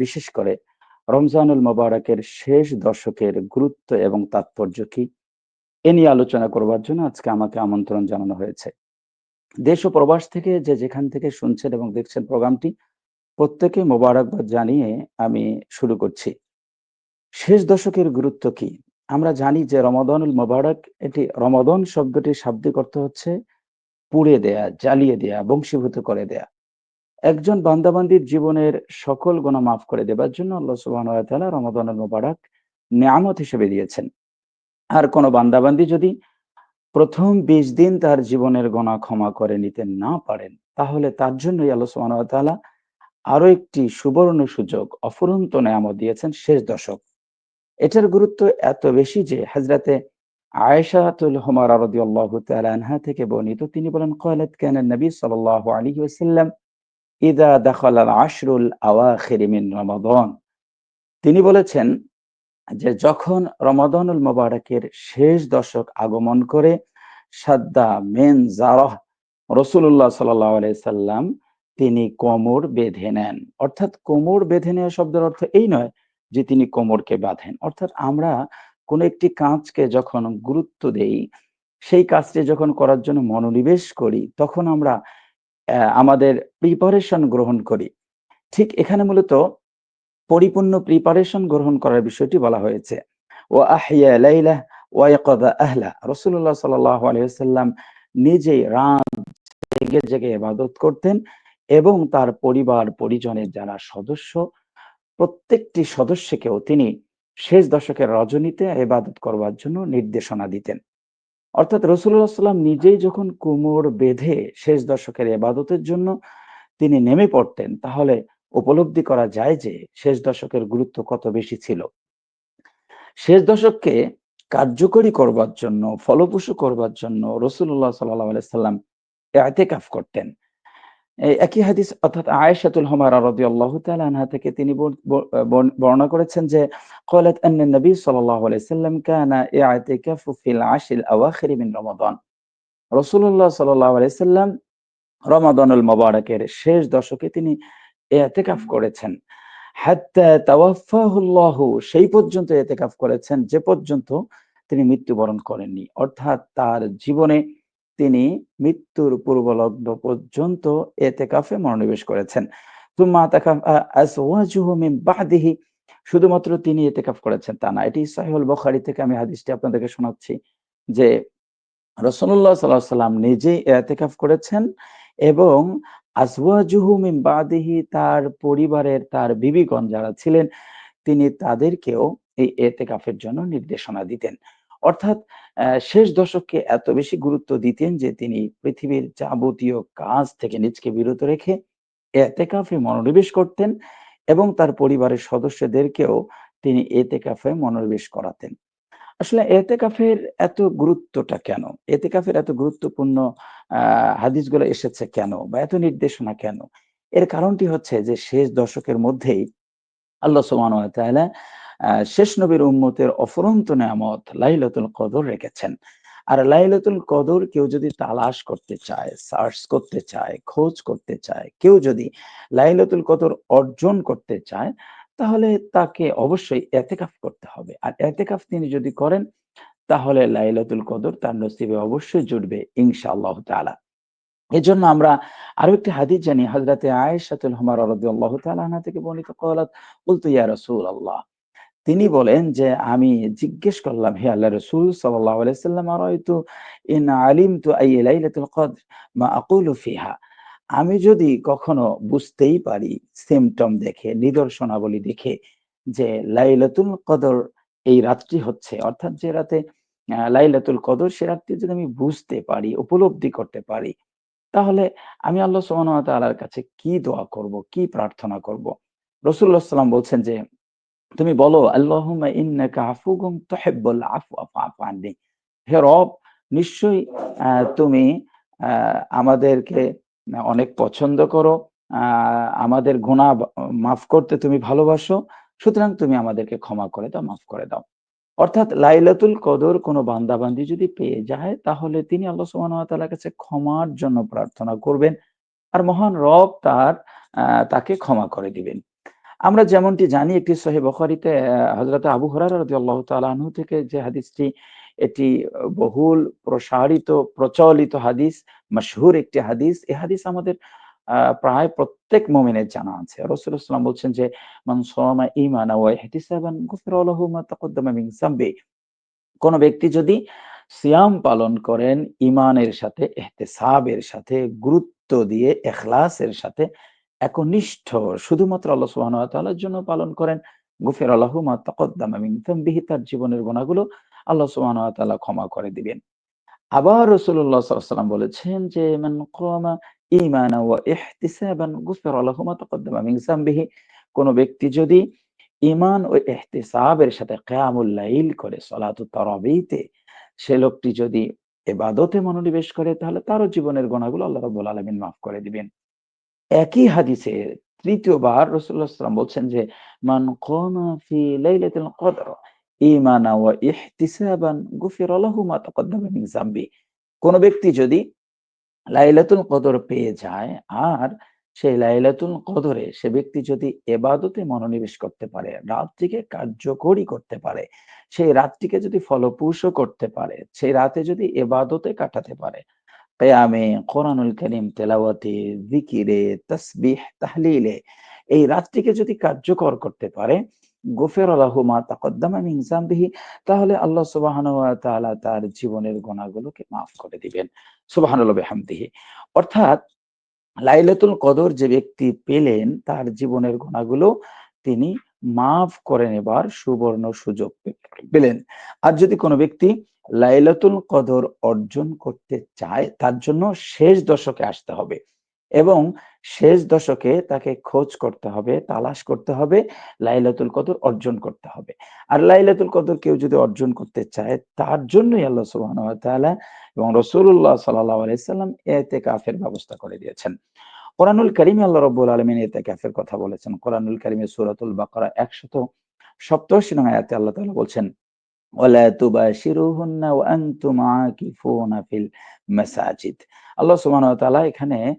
বিশেষ করে রমজানুল মোবারকের শেষ দশকের গুরুত্ব এবং তাৎপর্য কি? এ নিয়ে আলোচনা করবার জন্য আজকে আমাকে আমন্ত্রণ জানানো হয়েছে। দেশ ও প্রবাস থেকে যে যেখান থেকে শুনছেন এবং দেখছেন প্রোগ্রামটি, প্রত্যেকে মোবারকবাদ জানিয়ে আমি শুরু করছি। শেষ দশকের গুরুত্ব কি? আমরা জানি যে রমাদানুল মোবারক, এটি রমাদান শব্দটির শাব্দিক অর্থ হচ্ছে পুড়ে দেয়া, জ্বালিয়ে দেয়া, বংশীভূত করে দেয়া। একজন বান্দাবান্দির জীবনের সকল গুনাহ মাফ করে দেবার জন্য আল্লাহ সুবহানাহু ওয়া তাআলা রমাদানুল মোবারক নেয়ামত হিসেবে দিয়েছেন। আর কোন বান্দাবান্দি যদি ১ম ২০ দিন তার জীবনের গোনা ক্ষমা করে নিতে না পারেন, তাহলে তার জন্যই আল্লাহ সুবহানাহু ওয়া তাআলা আরো একটি সুবর্ণ সুযোগ, অফুরন্ত নেয়ামত দিয়েছেন শেষ দশক। এটার গুরুত্ব এত বেশি যে হযরতে আয়েশাতুল হুমারা রাদিয়াল্লাহু তাআলা আনহা থেকে বর্ণিত, তিনি বলেন, ক্বালাত কানা নবী সাল্লাল্লাহু আলাইহি ওয়াসাল্লাম ইযা দাখালা আল-আশরুল আওয়াখির মিন রমাদান। তিনি বলেছেন যে যখন রমাদানুল মোবারকের শেষ দশক আগমন করে, সাদ্দা মেন জারহ, রাসূলুল্লাহ সাল্লাল্লাহু আলাইহি সাল্লাম তিনি কোমর বেঁধে নেন। অর্থাৎ কোমর বেঁধে নেওয়া শব্দের অর্থ এই নয় যে তিনি কোমরকে বাঁধেন। অর্থাৎ আমরা কোনো একটি কাজকে যখন গুরুত্ব দেই, সেই কাজটি যখন করার জন্য মনোনিবেশ করি, তখন আমরা আমাদের প্রিপারেশন গ্রহণ করি। ঠিক এখানে মূলত পরিপূর্ণ প্রিপারেশন গ্রহণ করার বিষয়টি বলা হয়েছে। ওয়া আহিয়া লাইলাহ ওয়া ইয়াকাযা আহলা। রাসূলুল্লাহ সাল্লাল্লাহু আলাইহি ওয়াসাল্লাম নিজেই রাত জেগে জেগে ইবাদত করতেন এবং তার পরিবার পরিজনের যারা সদস্য, প্রত্যেকটি সদস্যকেও তিনি শেষ দশকের রজনীতে ইবাদত করবার জন্য নির্দেশনা দিতেন। অর্থাৎ রাসূলুল্লাহ সাল্লাম নিজেই যখন কোমর বেঁধে শেষ দশকের ইবাদতের জন্য তিনি নেমে পড়তেন, তাহলে উপলব্ধি করা যায় যে শেষ দশকের গুরুত্ব কত বেশি ছিল। শেষ দশককে কার্যকরী করবার জন্য, ফলপ্রসূ করবার জন্য রাসূলুল্লাহ সাল্লাল্লাহু আলাইহি সাল্লাম ইতিকাফ করতেন। এই একই হাদিস অর্থাৎ আয়েশাতুল হুমারা রাদিয়াল্লাহু তাআলা আনহা থেকে তিনি বর্ণনা করেছেন যে ক্বালাত আন্না নবী সাল্লাল্লাহু আলাইহি সাল্লাম কানা ইয়াতিকাফু ফিল আশরিল আওয়াখির মিন রমাদান। রাসূলুল্লাহ সাল্লাল্লাহু আলাইহি সাল্লাম রমাদানুল মোবারকের শেষ দশকে তিনি ইতিকাফ করেছেন। হাত্তা তাওয়াফাহুল্লাহু, সেই পর্যন্ত ইতিকাফ করেছেন যে পর্যন্ত তিনি মৃত্যুবরণ করেননি। অর্থাৎ তার জীবনে তিনি মৃত্যুর পূর্বলগ্ন পর্যন্ত ইতিকাফে মনোনিবেশ করেছেন। সুম্মা তাকাফা আজওয়াজুহু মিন বাদিহি, শুধুমাত্র তিনি ইতিকাফ করেছেন তা না। এটি সহিহুল বুখারী থেকে আমি হাদিসটি আপনাদেরকে শোনাচ্ছি যে রাসূলুল্লাহ সাল্লাল্লাহু আলাইহি সাল্লাম নিজেই ইতিকাফ করেছেন এবং আজওয়াজুহু মিন বাদিহি, তার পরিবারের তার বিবিগণ যারা ছিলেন, তিনি তাদেরকেও এই ইতিকাফের জন্য নির্দেশনা দিতেন। অর্থাৎ শেষ দশককে এত বেশি গুরুত্ব দিতেন যে তিনি পৃথিবীর যাবতীয় কাজ থেকে নিজকে বিরত রেখে ইতিকাফে মনোনিবেশ করতেন এবং তার পরিবারের সদস্যদেরকেও তিনি ইতিকাফে মনোনিবেশ করাতেন। আসলে এতেকাফের এত গুরুত্বটা কেন? এতেকাফের এত গুরুত্বপূর্ণ আ হাদিসগুলো এসেছে কেন? বা এত নির্দেশনা কেন? এর কারণটি হচ্ছে যে শেষ দশকের মধ্যেই আল্লাহ সুবহানাহু ওয়া তাআলা শেষ নবীর উম্মতের অফুরন্ত নেয়ামত লাইলাতুল কদর রেখেছেন। আর লাইলাতুল কদর কেউ যদি তালাশ করতে চায়, সার্চ করতে চায়, খোঁজ করতে চায়, কেউ যদি লাইলাতুল কদর অর্জন করতে চায়, তাহলে তাকে অবশ্যই ইতিকাফ করতে হবে। আর ইতিকাফ তিনি যদি করেন, তাহলে লাইলাতুল কদর তার নসিবে অবশ্যই জুটবে ইনশাআল্লাহ তাআলা। এজন্য আমরা আরো একটি হাদিস জানি, হযরতে আয়েশাতুল হুমারা রাদিয়াল্লাহু তাআলা আনহা থেকে বর্ণিত, ক্বালাত কুলতু ইয়া রাসূলাল্লাহ, তিনি বলেন যে আমি জিজ্ঞেস করলাম, হে আল্লাহর রাসূল সাল্লাল্লাহু আলাইহি সাল্লাম, আরাইতু ইন আলিমতু আইয়া লাইলাতুল কদর মা আকুলু ফিহা, আমি যদি কখনো বুঝতেই পারি সিম্পটম দেখে, নিদর্শনাবলী দেখে যে লাইলাতুল কদর এই রাতটি হচ্ছে, অর্থাৎ যে রাতে লাইলাতুল কদর, সে রাতটি যদি আমি বুঝতে পারি, উপলব্ধি করতে পারি, তাহলে আমি আল্লাহ সুবহানাহু ওয়া তাআলার কাছে কি দোয়া করব, কি প্রার্থনা করব? রাসূলুল্লাহ সাল্লাল্লাহু আলাইহি ওয়াসাল্লাম বলছেন যে তুমি বলো, আল্লাহুম্মা ইন্নাকা আফুউন তুহিব্বুল আফওয়া ফাআফু আন্নি। হে রব, নিশ্চয়ই আ তুমি আ আমাদেরকে অনেক পছন্দ করো। আ আমাদের গুনাহ মাফ করতে তুমি ভালোবাসো। সুতরাং তুমি আমাদেরকে ক্ষমা করে দাও, মাফ করে দাও। অর্থাৎ লাইলাতুল কদর কোন বান্দা-বান্দি যদি পেয়ে যায়, তাহলে তিনি আল্লাহ সুবহানাহু ওয়া তাআলার কাছে ক্ষমার জন্য প্রার্থনা করবেন। আর মহান রব তাকে ক্ষমা করে দিবেন। আমরা যেমনটি জানি একটি সহিহ বুখারীতে হযরত আবু হুরায়রা রাদিয়াল্লাহু তাআলা আনহু থেকে যে হাদিসটি, এটি বহুল প্রসারিত, প্রচলিত হাদিস, মাশহুর একটি হাদিস। এই হাদিস আমাদের প্রায় প্রত্যেক মুমিনের জানা আছে। রাসূলুল্লাহ সাল্লাল্লাহু আলাইহি ওয়াসাল্লাম বলছেন যে, "মান সামা ঈমানান ওয়া ইহতিসাবান গুফিরা লাহু মা তাকদ্দামা মিন যামবি।" কোন ব্যক্তি যদি সিয়াম পালন করেন ঈমানের সাথে, ইহতিসাবের সাথে, গুরুত্ব দিয়ে, ইখলাসের সাথে, একনিষ্ঠ শুধুমাত্র আল্লাহ সুবহানাহু ওয়া তাআলার জন্য পালন করেন, গুফিরা লাহু মা তাকদ্দামা মিন যামবিহি, তার জীবনের গুনাহগুলো আল্লাহ সুবহানাহু ওয়া তাআলা ক্ষমা করে দিবেন। আবার রাসূলুল্লাহ সাল্লাল্লাহু আলাইহি ওয়াসাল্লাম বলেছেন যে, "মান কামা ঈমানান ওয়া ইহতিসাবান গুফিরা লাহু মা তাকদ্দামা মিন যামবিহি।" কোন ব্যক্তি যদি ঈমান ও ইহতিসাবের সাথে কিয়ামুল লাইল করে, সলাতুত তারাবিতে সে লোকটি যদি ইবাদতে মনোনিবেশ করে, তাহলে তারও জীবনের গুনাহগুলো আল্লাহ রাব্বুল আলামিন মাফ করে দিবেন। একই হাদিসে ৩য় বার রাসূলুল্লাহ সাল্লাল্লাহু আলাইহি ওয়াসাল্লাম বলছেন যে, "মান কামা ফি লাইলাতিল কদর ঈমানান ওয়া ইহতিসাবান গুফিরা লাহু মা তাকদ্দামা মিন যামবি।" কোন ব্যক্তি যদি লাইলাতুল কদর পেয়ে যায়, আর সেই লাইলাতুল কদরে সে ব্যক্তি যদি এবাদতে মনোনিবেশ করতে পারে, রাতটিকে কার্যকরী করতে পারে, সেই রাতটিকে যদি ফলপ্রসূ করতে পারে, সেই রাতে যদি এবাদতে কাটাতে পারে, কিয়ামে, কোরআনুল কারীম তেলাওয়াতে, জিকিরে, তাসবিহ, তাহলিলে, এই রাতটিকে যদি কার্যকর করতে পারে, গুফিরা লাহু মা তাকদ্দামা মিন যামবিহি, তাহলে আল্লাহ সুবহানাহু ওয়া তাআলা তার জীবনের গুনাহগুলোকে মাফ করে দিবেন। সুবহানাল্লাহি ওয়া বিহামদিহি। অর্থাৎ লাইলাতুল কদর যে ব্যক্তি পেলেন, তার জীবনের গুনাহগুলো তিনি মাফ করে নেবার সুবর্ণ সুযোগ পেলেন। আর যদি কোনো ব্যক্তি লাইলাতুল কদর অর্জন করতে চায়, তার জন্য শেষ দশকে আসতে হবে এবং শেষ দশকে তাকে খোঁজ করতে হবে, তালাশ করতে হবে, লাইলাতুল কদর অর্জন করতে হবে। আর লাইলাতুল কদর কেউ যদি অর্জন করতে চায়, তার জন্যই আল্লাহ সুবহানাহু ওয়া তাআলা এবং রাসূলুল্লাহ সাল্লাল্লাহু আলাইহি সাল্লাম ইতিকাফের ব্যবস্থা করে দিয়েছেন। কোরআনুল কারীমে আল্লাহ রাব্বুল আলামিন ইতিকাফের কথা বলেছেন। কোরআনুল কারীমের সূরাতুল বাকারা ১৮৭ নং আয়াতে আল্লাহ তাআলা বলছেন, ওয়ালা তুবাশিরুহুন্না ওয়া আনতুম আকিফুনা ফিল মাসাজিদ। আল্লাহ সুবহানাহু ওয়া তাআলা এখানে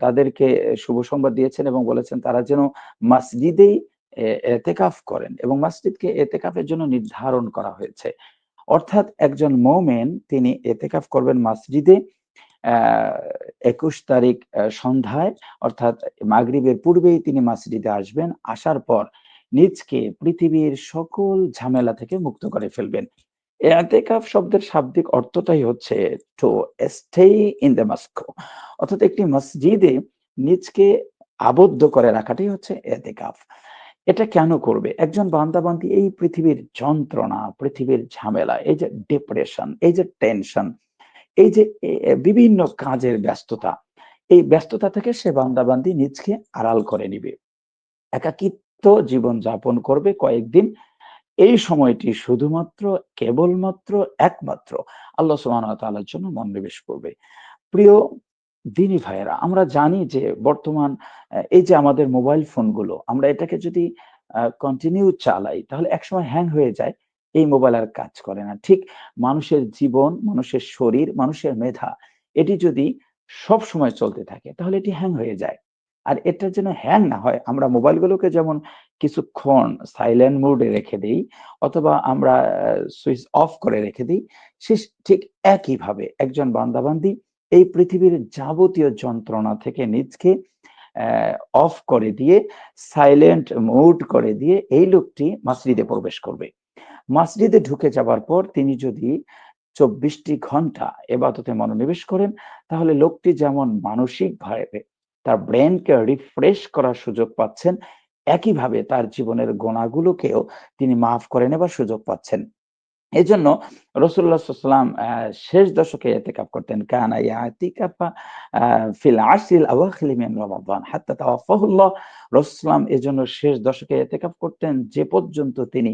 তাদেরকে শুভ সংবাদ দিয়েছেন এবং বলেছেন তারা যেন মসজিদেই এতেকাফ করেন এবং মসজিদকে এতেকাফের জন্য নির্ধারণ করা হয়েছে। অর্থাৎ একজন মুমিন তিনি এতেকাফ করবেন মসজিদে। আ ২১ তারিখ সন্ধ্যায়, অর্থাৎ মাগরিবের পূর্বেই তিনি মসজিদে আসবেন। আসার পর নিজকে পৃথিবীর সকল ঝামেলা থেকে মুক্ত করে ফেলবেন। এতেকাফ শব্দের শাব্দিক অর্থটাই হচ্ছে to stay in the mosque, অর্থাৎ একটি মসজিদে নিজকে আবদ্ধ করে রাখাটাই হচ্ছে এতেকাফ। এটা কেন করবে? একজন বান্দা-বান্দি এই পৃথিবীর যন্ত্রণা, পৃথিবীর ঝামেলা, এই যে ডিপ্রেশন, এই যে টেনশন, এই যে বিভিন্ন কাজের ব্যস্ততা, এই ব্যস্ততা থেকে সে বান্দা-বান্দি নিজকে আড়াল করে নিবে। একাকিত্ব জীবন যাপন করবে কয়েকদিন। এই সময়টি শুধুমাত্র, কেবলমাত্র, একমাত্র আল্লাহ সুবহানাহু ওয়া তাআলার জন্য মনোনিবেশ করবে। প্রিয় দিনী ভাইয়েরা, আমরা জানি যে বর্তমান এই যে আমাদের মোবাইল ফোনগুলো, আমরা এটাকে যদি কন্টিনিউ চালাই, তাহলে একসময় হ্যাং হয়ে যায়। এই মোবাইল আর কাজ করে না। ঠিক মানুষের জীবন, মানুষের শরীর, মানুষের মেধা, এটি যদি সবসময় চলতে থাকে, তাহলে এটি হ্যাং হয়ে যায়। আর এটা যেন হ্যাং না হয়, আমরা মোবাইলগুলোকে যেমন কিছুক্ষণ সাইলেন্ট মোড এ রেখে দেই অথবা আমরা সুইচ অফ করে রেখে দেই, ঠিক একইভাবে একজন বান্দা-বান্দি এই পৃথিবীর যাবতীয় যন্ত্রণা থেকে নিজকে অফ করে দিয়ে, সাইলেন্ট মুড করে দিয়ে এই লোকটি মসজিদে প্রবেশ করবে। মসজিদে ঢুকে যাবার পর তিনি যদি ২৪ টি ঘন্টা এবাদতে মনোনিবেশ করেন, তাহলে লোকটি যেমন মানসিকভাবে তার ব্রেইনকে রিফ্রেশ করার সুযোগ পাচ্ছেন, একইভাবে তার জীবনের গোনাগুলোকেও তিনি মাফ করে নেবার সুযোগ পাচ্ছেন। এজন্য রাসূলুল্লাহ সাল্লাল্লাহু আলাইহি ওয়াসাল্লাম শেষ দশকে ইতিকাফ করতেন। কানা ইয়াতিকাফা আ ফিল আশরিল আওয়াখির মিন রমাদান হাত্তা তাওয়াফাহুল্লাহ। রাসূল সাল্লাম এজন্য শেষ দশকে ইতিকাফ করতেন যে পর্যন্ত তিনি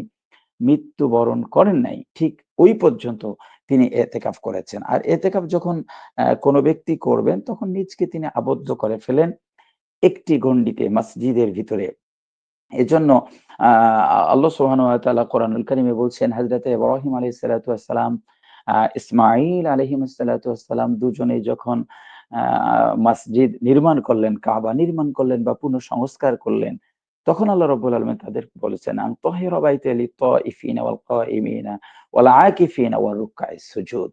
মৃত্যুবরণ করেন নাই, ঠিক ওই পর্যন্ত তিনি এতেকাফ করেছেন। আর এতেকাফ যখন কোন ব্যক্তি করবেন, তখন নিজকে তিনি আবদ্ধ করে ফেলেন একটি গণ্ডিতে মসজিদের ভিতরে। এজন্য আ আল্লাহ সুবহানাহু ওয়া তাআলা কোরআনুল কারীমে বলছেন, হযরতে ইব্রাহিম আলাইহিস সালাতু ওয়াস সালাম, ইসমাঈল আলাইহিমুস সালাতু ওয়াস সালাম দুজনেই যখন আ মসজিদ নির্মাণ করলেন, কাবা নির্মাণ করলেন বা পুনঃসংস্কার করলেন, তখন আল্লাহ রাব্বুল আলামিন তাদের বলেছেন আন তাহিরা বাইতি লিত-তাইফিনা ওয়াল কাইমিনা ওয়াল আকিফিনা ওয়ার রুকআইস সুজুদ।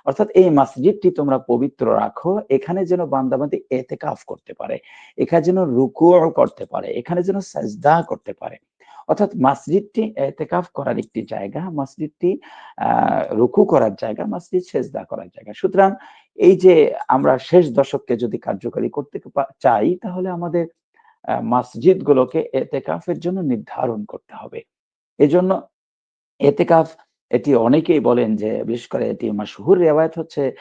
অর্থাৎ এই মসজিদটি তোমরা পবিত্র রাখো, এখানে যেন বান্দা-বান্দী ইতিকাফ করতে পারে, এখানে যেন রুকুও করতে পারে, এখানে যেন সাজদা করতে পারে। অর্থাৎ মসজিদটি ইতিকাফ করার একটি জায়গা, মসজিদটি রুকু করার জায়গা, মসজিদ সেজদা করার জায়গা। সুতরাং এই যে আমরা শেষ দশককে যদি কার্যকরী করতে চাই, তাহলে আমাদের মসজিদগুলোকে এতেকাফের জন্য নির্ধারণ করতে হবে। এজন্য এতেকাফ এটি অনেকেই বলেন যে বিশেষ করে এটি মাশহুর রিওয়ায়াত হচ্ছে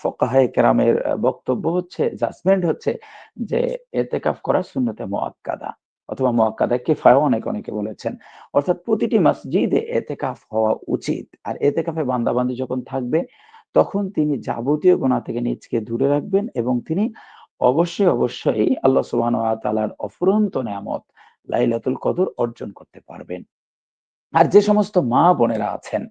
ফুকাহায়ে কেরামের বক্তব্য হচ্ছে, জাজমেন্ট হচ্ছে যে এতেকাফ করা সুন্নতে মুআক্কাদা অথবা মুআক্কাদা কিফায়া অনেকে বলেছেন। অর্থাৎ প্রতিটি মসজিদে এতেকাফ হওয়া উচিত। আর এতেকাফে বান্দা-বান্দি যখন থাকবে তখন তিনি যাবতীয় গুনাহ থেকে নিজকে দূরে রাখবেন এবং তিনি অবশ্যই আল্লাহ সুবহানাহু ওয়া তাআলার অফুরন্ত নেয়ামত লাইলাতুল কদর অর্জন করতে পারবেন। আর যে সমস্ত মা-বোনেরা আছেন,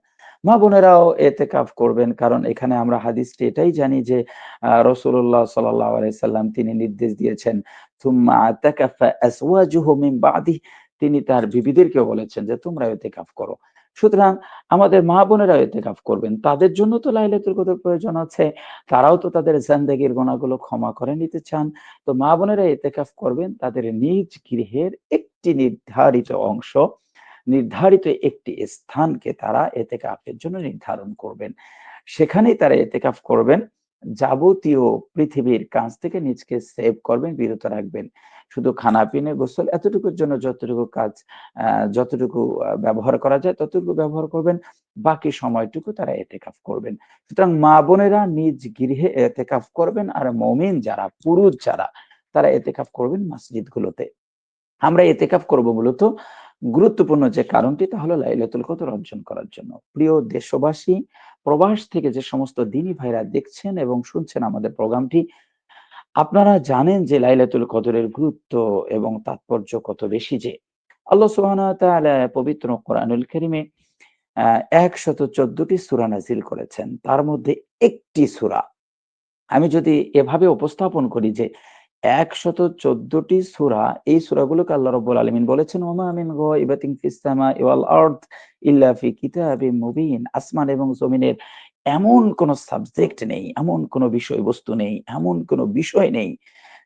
মা-বোনেরাও এতেকাফ করবেন। কারণ এখানে আমরা হাদিসটি এটাই জানি যে রাসূলুল্লাহ সাল্লাল্লাহু আলাইহি সাল্লাম তিনি নির্দেশ দিয়েছেন, "সুম্মা আতাকাফা আজওয়াজুহু মিন বা'দিহি" তিনি তার বিবিদেরকেও বলেছেন যে, "তোমরা এতেকাফ করো।" সুতরাং আমাদের মা-বোনেরাও এতেকাফ করবেন। তাদের জন্য তো লাইলাতুল কদর প্রয়োজন আছে। তারাও তো তাদের জিন্দেগির গুনাহগুলো ক্ষমা করে নিতে চান। তো মা-বোনেরা এতেকাফ করবেন তাদের নিজ গৃহের একটি নির্ধারিত অংশ নির্ধারিত একটি স্থানকে তারা এতেকাফের জন্য নির্ধারণ করবেন। সেখানেই তারা এতেকাফ করবেন। যাবতীয় পৃথিবীর কাজ থেকে নিজকে সেভ করবেন, বিরত রাখবেন। শুধু খানা-পিনা, গোসল এতটুকুর জন্য যতটুকু কাজ আ যতটুকু ব্যবহার করা যায় ততটুকু ব্যবহার করবেন। বাকি সময়টুকু তারা এতেকাফ করবেন। সুতরাং মা-বোনেরা নিজ গৃহে এতেকাফ করবেন আর মুমিন যারা, পুরুষ যারা তারা এতেকাফ করবেন মসজিদগুলোতে। আমরা এতেকাফ করব মূলত গুরুত্বপূর্ণ যে কারণটি তা হলো লাইলাতুল কদর অর্জন করার জন্য। প্রিয় দেশবাসী, প্রবাস থেকে যে সমস্ত দিনী ভাইরা দেখছেন এবং শুনছেন আমাদের প্রোগ্রামটি, আপনারা জানেন যে লাইলাতুল কদরের গুরুত্ব এবং তাৎপর্য কত বেশি যে। আল্লাহ সুবহানাহু ওয়া তাআলা পবিত্র কোরআনুল কারীমে ১১৪ টি সূরা নাযিল করেছেন। তার মধ্যে একটি সূরা আমি যদি এভাবে উপস্থাপন করি যে ১১৪ টি সূরা, এই সূরাগুলোকে আল্লাহ রাব্বুল আলামিন বলেছেন, "ওমা মিন গায়িবাতিন ফিস সামাই ওয়াল আরদ ইল্লা ফি কিতাবিম মুবিন।" আসমান এবং জমিনের এমন কোন সাবজেক্ট নেই, এমন কোন বিষয়বস্তু নেই, এমন কোন বিষয় নেই,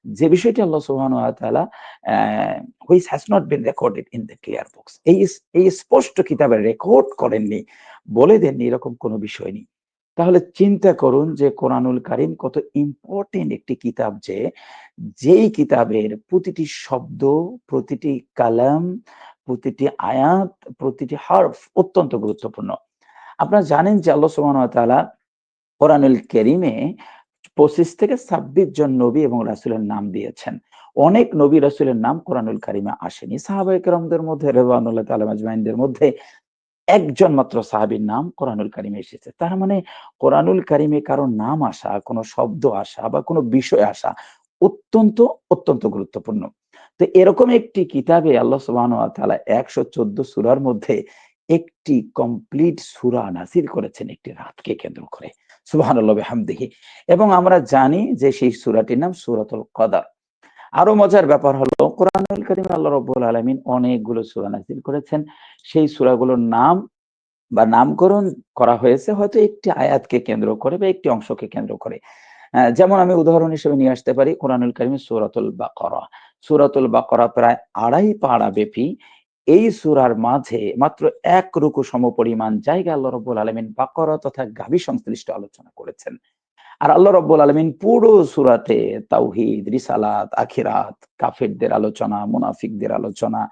যে বিষয়টি আল্লাহ সুবহানাহু ওয়া তাআলা অ্যা which has not been recorded in the clear books এই স্পষ্ট কিতাবে রেকর্ড করেননি, বলে দেননি এরকম কোন বিষয় নেই। তাহলে চিন্তা করুন যে কোরআনুল কারীম কত ইম্পোর্টেন্ট একটি কিতাব যে, যেই কিতাবের প্রতিটি শব্দ, প্রতিটি কালাম, প্রতিটি আয়াত, প্রতিটি হরফ অত্যন্ত গুরুত্বপূর্ণ। আপনারা জানেন যে আল্লাহ সুবহানাহু ওয়া তাআলা কোরআনুল কারীমে ২৫ থেকে ২৬ জন নবী এবং রাসূলের নাম দিয়েছেন। অনেক নবী রাসূলের নাম কোরআনুল কারীমে আসেনি। সাহাবায়ে কেরামদের মধ্যে রিদওয়ানুল্লাহি তাআলা আজমাইনদের মধ্যে একজন মাত্র সাহাবীর নাম কোরআনুল কারীমে এসেছে। তার মানে কোরআনুল কারীমে কারো নাম আসা, কোন শব্দ আসা বা কোন বিষয় আসা অত্যন্ত গুরুত্বপূর্ণ। তো এরকম একটি কিতাবে আল্লাহ সুবহানাহু ওয়া তাআলা ১১৪ সূরার মধ্যে একটি কমপ্লিট সূরা নাযিল করেছেন একটি রাতকে কেন্দ্র করে। সুবহানাল্লাহি ওয়া বিহামদিহি। এবং আমরা জানি যে সেই সূরাটির নাম সূরাতুল কদর। আরো মজার ব্যাপার হলো কোরআনুল কারীমে আল্লাহ রাব্বুল আলামিন অনেকগুলো সূরা নাযিল করেছেন। সেই সূরাগুলোর নাম বা নামকরণ করা হয়েছে হয়তো একটি আয়াতকে কেন্দ্র করে বা একটি অংশকে কেন্দ্র করে। যেমন আমি উদাহরণ হিসেবে নিয়ে আসতে পারি কোরআনুল কারীমের সূরাতুল বাকারা। সূরাতুল বাকারা প্রায় ২.৫ পারা ব্যাপী। এই সূরার মাঝে মাত্র ১ রুকু সমপরিমাণ জায়গা আল্লাহ রাব্বুল আলামিন বাকারা তথা গাভী সংশ্লিষ্ট আলোচনা করেছেন। আর আল্লাহ রাব্বুল আলামিন পুরো সূরাতে তাওহীদ, রিসালাত, আখিরাত, কাফিরদের আলোচনা, মুনাফিকদের আলোচনা,